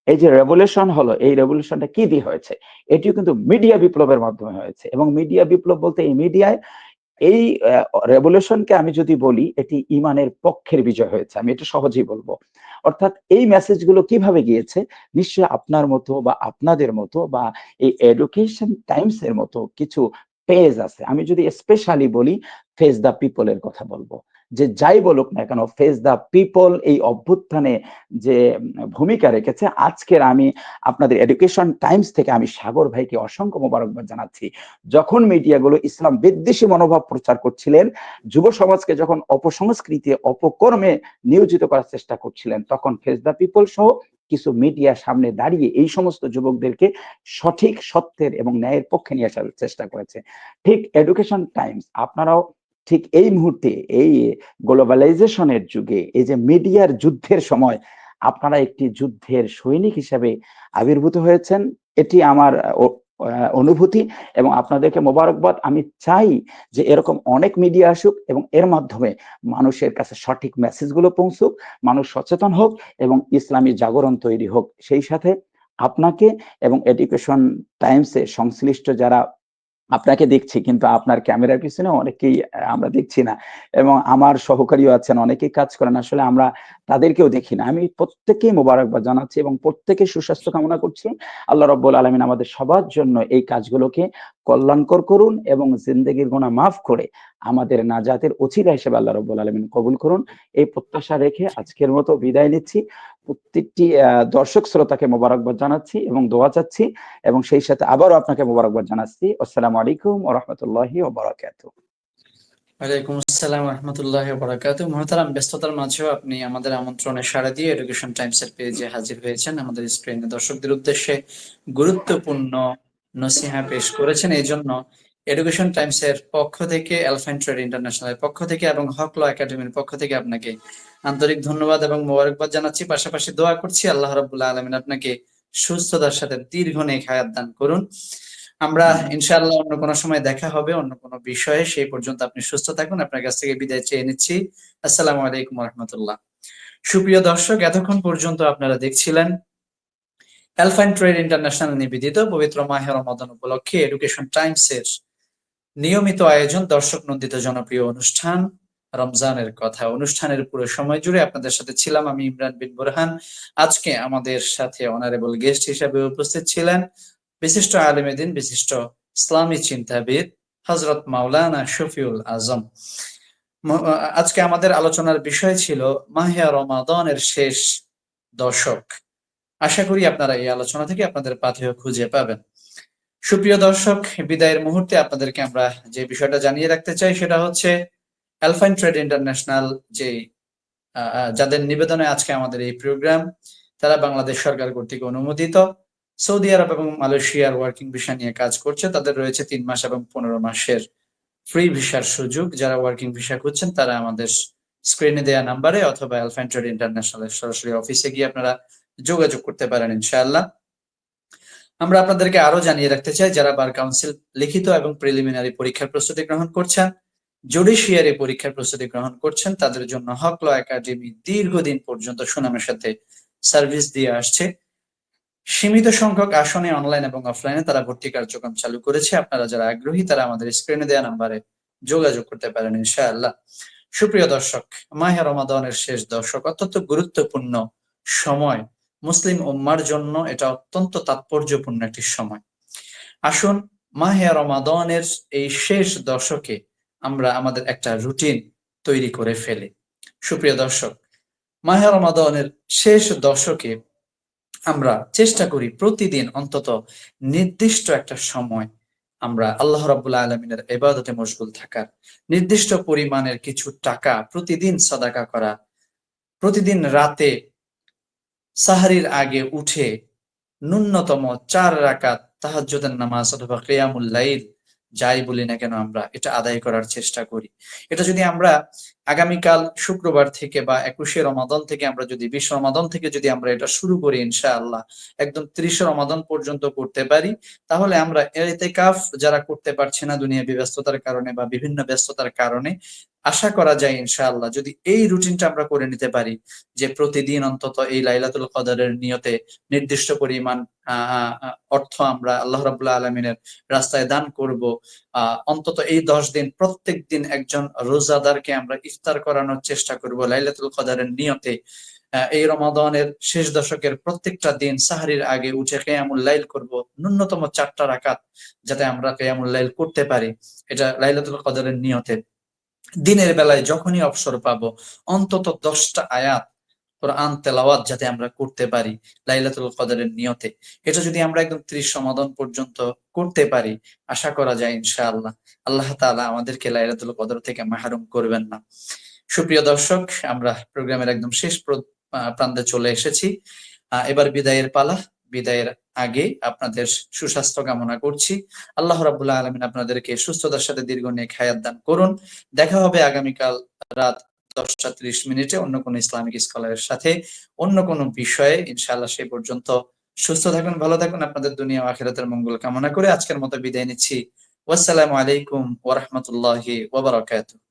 এই যে রেভলিউশন হলো, এই রেভলিউশনটা কি দিয়ে হয়েছে? এটিও কিন্তু মিডিয়া বিপ্লবের মাধ্যমে হয়েছে। এবং মিডিয়া বিপ্লব বলতে এই মিডিয়ায় এই রেভলিউশনকে আমি যদি বলি, এটি ঈমানের পক্ষের বিজয় হয়েছে। আমি এটা সহজেই বলব। অর্থাৎ এই মেসেজগুলো কিভাবে গিয়েছে? নিশ্চয়ই আপনার মতো বা আপনাদের মতো বা এই এডুকেশন টাইমস এর মতো কিছু পেজ আছে। আমি যদি স্পেশালি বলি, ফেস দ্য পিপল এর কথা বলব। যে যাই বলুক না কেন, ফেস দ্য পিপল এই অভ্যুত্থানে যে ভূমিকা রেখেছে, আজকের আমি আপনাদের এডুকেশন টাইমস থেকে আমি সাগর ভাইকে অসংখ্য মোবারকবাদ জানাচ্ছি। যখন মিডিয়াগুলো ইসলাম বিদ্বেষী মনোভাব প্রচার করছিলেন, যুব সমাজকে যখন অপসংস্কৃতি, অপকর্মে নিয়োজিত করার চেষ্টা করছিলেন, তখন ফেস দ্য পিপল সহ কিছু মিডিয়ার সামনে দাঁড়িয়ে এই সমস্ত যুবকদেরকে সঠিক, সত্যের এবং ন্যায়ের পক্ষে নিয়ে আসার চেষ্টা করেছে। ঠিক এডুকেশন টাইমস আপনারাও ঠিক এই মুহূর্তে এই গ্লোবালাইজেশনের যুগে এই যে মিডিয়ার যুদ্ধের সময় আপনারা একটি যুদ্ধের সৈনিক হিসেবে আবির্ভূত হয়েছেন। এটি আমার অনুভূতি এবং আপনাদেরকে মোবারকবাদ। আমি চাই যে এরকম অনেক মিডিয়া আসুক এবং এর মাধ্যমে মানুষের কাছে সঠিক মেসেজগুলো পৌঁছুক, মানুষ সচেতন হোক এবং ইসলামী জাগরণ তৈরি হোক। সেই সাথে আপনাকে এবং এডুকেশন টাইমসে সংশ্লিষ্ট যারা, আপনাকে দেখছি কিন্তু আপনার ক্যামেরার পিছনে অনেকেই আমরা দেখছি না এবং আমার সহকারীও আছেন, অনেকেই কাজ করেন। আসলে আমরা তাদেরকেও দেখি না। আমি প্রত্যেককেই মোবারকবাদ জানাচ্ছি এবং প্রত্যেকের সুস্বাস্থ্য কামনা করছি। আল্লাহ রাব্বুল আলামিন আমাদের সবার জন্য এই কাজগুলোকে কল্যাণকর করুন এবং জিন্দেগির গুনাহ মাফ করে আমাদের নাজাতের ওসিলা হিসেবে আল্লাহ রাব্বুল আলামিন কবুল করুন। এই প্রত্যাশা রেখে আজকের মতো বিদায় নিচ্ছি। প্রত্যেকটি দর্শক শ্রোতাকে মোবারকবাদ জানাচ্ছি এবং দোয়া চাচ্ছি এবং সেই সাথে আবারও আপনাকে মোবারকবাদ জানাচ্ছি। আসসালামু আলাইকুম ওয়া রাহমাতুল্লাহি ওয়া বারাকাতুহু। ওয়ালাইকুম আসসালাম রহমতুল্লাহ বারাকাতুহু। মহতারাম, ব্যস্ততার মাঝেও আপনি আমাদের আমন্ত্রণে সাড়া দিয়ে এডুকেশন টাইমস এর পেজে হাজির হয়েছেন, আমাদের স্ক্রিনে দর্শকদের উদ্দেশ্যে গুরুত্বপূর্ণ নসিহা পেশ করেছেন। এই জন্য এডুকেশন টাইমস এর পক্ষ থেকে, এলফাইন ট্রেড ইন্টারন্যাশনালের পক্ষ থেকে এবং হক ল একাডেমির পক্ষ থেকে আপনাকে আন্তরিক ধন্যবাদ এবং মোবারকবাদ জানাচ্ছি। পাশাপাশি দোয়া করছি আল্লাহ রাব্বুল আলামিন আপনাকে সুস্থতার সাথে দীর্ঘ নেক হায়াত দান করুন। আমরা আমিন। ইনশাআল্লাহ অন্য কোনো সময় দেখা হবে অন্য কোনো বিষয়ে। সেই পর্যন্ত আপনি সুস্থ থাকুন। আপনার কাছ থেকে বিদায় চেয়ে নিচ্ছি। আসসালামু আলাইকুম ওয়া রাহমাতুল্লাহ। সুপ্রিয় দর্শক, এতক্ষণ পর্যন্ত আপনারা দেখছিলেন এলফাইন ট্রেড ইন্টারন্যাশনাল নিবেদিত পবিত্র মাহে রমাদান উপলক্ষে এডুকেশন টাইমস এর নিয়মিত আয়োজন, দর্শক নন্দিত জনপ্রিয় অনুষ্ঠান রমজানের কথা। অনুষ্ঠানের পুরো সময় জুড়ে আপনাদের সাথে ছিলাম আমি ইমরান বিন বোরহান। আজকে আমাদের সাথে অনারেবল গেস্ট হিসেবে উপস্থিত ছিলেন বিশিষ্ট আলেমে দ্বীন, বিশিষ্ট ইসলামী চিন্তাবিদ হযরত মাওলানা শফিউল আজম। আজকে আমাদের আলোচনার বিষয় ছিল মাহে রমাদানের শেষ দশক। আশা করি আপনারা এই আলোচনা থেকে আপনাদের পাথেয় খুঁজে পাবেন। সুপ্রিয় দর্শক, বিদায়ের মুহূর্তে আপনাদেরকে আমরা যে বিষয়টা জানিয়ে রাখতে চাই সেটা হচ্ছে অ্যালপাইন ট্রেড ইন্টারন্যাশনাল যে যাদের নিবেদনে আজকে আমাদের এই প্রোগ্রাম, তারা বাংলাদেশ সরকার কর্তৃক অনুমোদিত সৌদি আরব এবং মালয়েশিয়ার ওয়ার্কিং ভিসা নিয়ে কাজ করছে। তাদের রয়েছে 3 মাস এবং 15 মাসের ফ্রি ভিসার সুযোগ। যারা ওয়ার্কিং ভিসা খুঁজছেন তারা আমাদের স্ক্রিনে দেওয়া নাম্বারে অথবা অ্যালপাইন ট্রেড ইন্টারন্যাশনালের সরাসরি অফিসে গিয়ে আপনারা যোগাযোগ করতে পারেন ইনশাআল্লাহ। আমরা আপনাদেরকে আরো জানিয়ে রাখতে চাই, যারা বার কাউন্সিল লিখিত এবং প্রিলিমিনারি পরীক্ষার প্রস্তুতি গ্রহণ করছেন, জুডিশিয়ারি পরীক্ষার প্রস্তুতি গ্রহণ করছেন, তাদের জন্য হক ল একাডেমি দীর্ঘদিন পর্যন্ত সুনামের সাথে সার্ভিস দিয়ে আসছে। সীমিত সংখ্যক আসনে অনলাইন এবং অফলাইনে তারা ভর্তি কার্যক্রম চালু করেছে। আপনারা যারা আগ্রহী তারা আমাদের স্ক্রিনে দেওয়া নাম্বারে যোগাযোগ করতে পারেন ইনশাআল্লাহ। সুপ্রিয় দর্শক, মাহে রমাদানের শেষ দশক অত্যন্ত গুরুত্বপূর্ণ সময়। মুসলিম উম্মার জন্য এটা অত্যন্ত তাৎপর্যপূর্ণ একটি সময়। আসুন মাহে রমাদানের এই শেষ দশকে আমরা আমাদের একটা রুটিন তৈরি করে ফেলি। সুপ্রিয় দর্শক, মাহে রমাদানের শেষ দশকে আমরা চেষ্টা করি প্রতিদিন অন্তত নির্দিষ্ট একটা সময় আমরা আল্লাহ রাব্বুল আলামিনের ইবাদতে মশগুল থাকার, নির্দিষ্ট পরিমাণের কিছু টাকা প্রতিদিন সাদাকা করা, প্রতিদিন রাতে সাহারির আগে উঠে ন্যূনতম 4 রাকাত তাহাজ্জুদের নামাজ অথবা কিয়ামুল লাইল যাই বলি না কেন আমরা এটা আদায় করার চেষ্টা করি। এটা যদি আমরা আগামীকাল শুক্রবার থেকে বা 21শে রমাদান থেকে আমরা যদি 20 রমাদান থেকে যদি আমরা এটা শুরু করি ইনশাআল্লাহ একদম 30 রমাদান পর্যন্ত করতে পারি, তাহলে আমরা ইতিকাফ যারা করতে পারছে না দুনিয়াবী ব্যস্ততার কারণে বা বিভিন্ন ব্যস্ততার কারণে, আশা করা যায় ইনশাআল্লাহ যদি এই রুটিনটা আমরা করে নিতে পারি যে প্রতিদিন অন্তত এই লাইলাতুল কদরের নিয়তে নির্দিষ্ট পরিমাণ অর্থ আমরা আল্লাহ রাব্বুল আলামিনের রাস্তায় দান করব। অন্তত এই 10 দিন প্রত্যেক দিন একজন রোজাদারকে আমরা ইফতার করানোর চেষ্টা করব লাইলাতুল কদরের নিয়তে। এই রমাদানের শেষ দশকের প্রত্যেকটা দিন সাহারির আগে উঠে কিয়ামুল লাইল করব, ন্যূনতম 4টা রাকাত যাতে আমরা কিয়ামুল লাইল করতে পারি, এটা লাইলাতুল কদরের নিয়তে। দিনের বেলায় যখনই অবসর পাবো অন্তত 10টা আয়াত কোরআন তেলাওয়াত যাতে আমরা করতে পারি লাইলাতুল কদরের নিয়তে। এটা যদি আমরা একদম 30 রমাদান পর্যন্ত করতে পারি, আশা করা যায় ইনশাআল্লাহ আল্লাহ তাআলা আমাদেরকে লাইলাতুল কদর থেকে মাহরুম করবেন না। সুপ্রিয় দর্শক, আমরা প্রোগ্রামের একদম শেষ প্রান্তে চলে এসেছি। এবার বিদায়ের পালা। বিদায়ের আগে আপনাদের সুস্বাস্থ্য কামনা করছি। আল্লাহ রাব্বুল আলামিন আপনাদেরকে সুস্থতার সাথে দীর্ঘ নেক হায়াত দান করুন। দেখা হবে আগামীকাল রাত 10টা 30 অন্য কোনো ইসলামিক স্কলারের সাথে অন্য কোনো বিষয়ে ইনশাআল্লাহ। সেই পর্যন্ত সুস্থ থাকুন, ভালো থাকুন। আপনাদের দুনিয়া ও আখিরাতের মঙ্গল কামনা করে আজকের মতো বিদায় নিচ্ছি। ওয়াসসালামু আলাইকুম ওয়া রাহমাতুল্লাহি ওয়া বারাকাতুহু।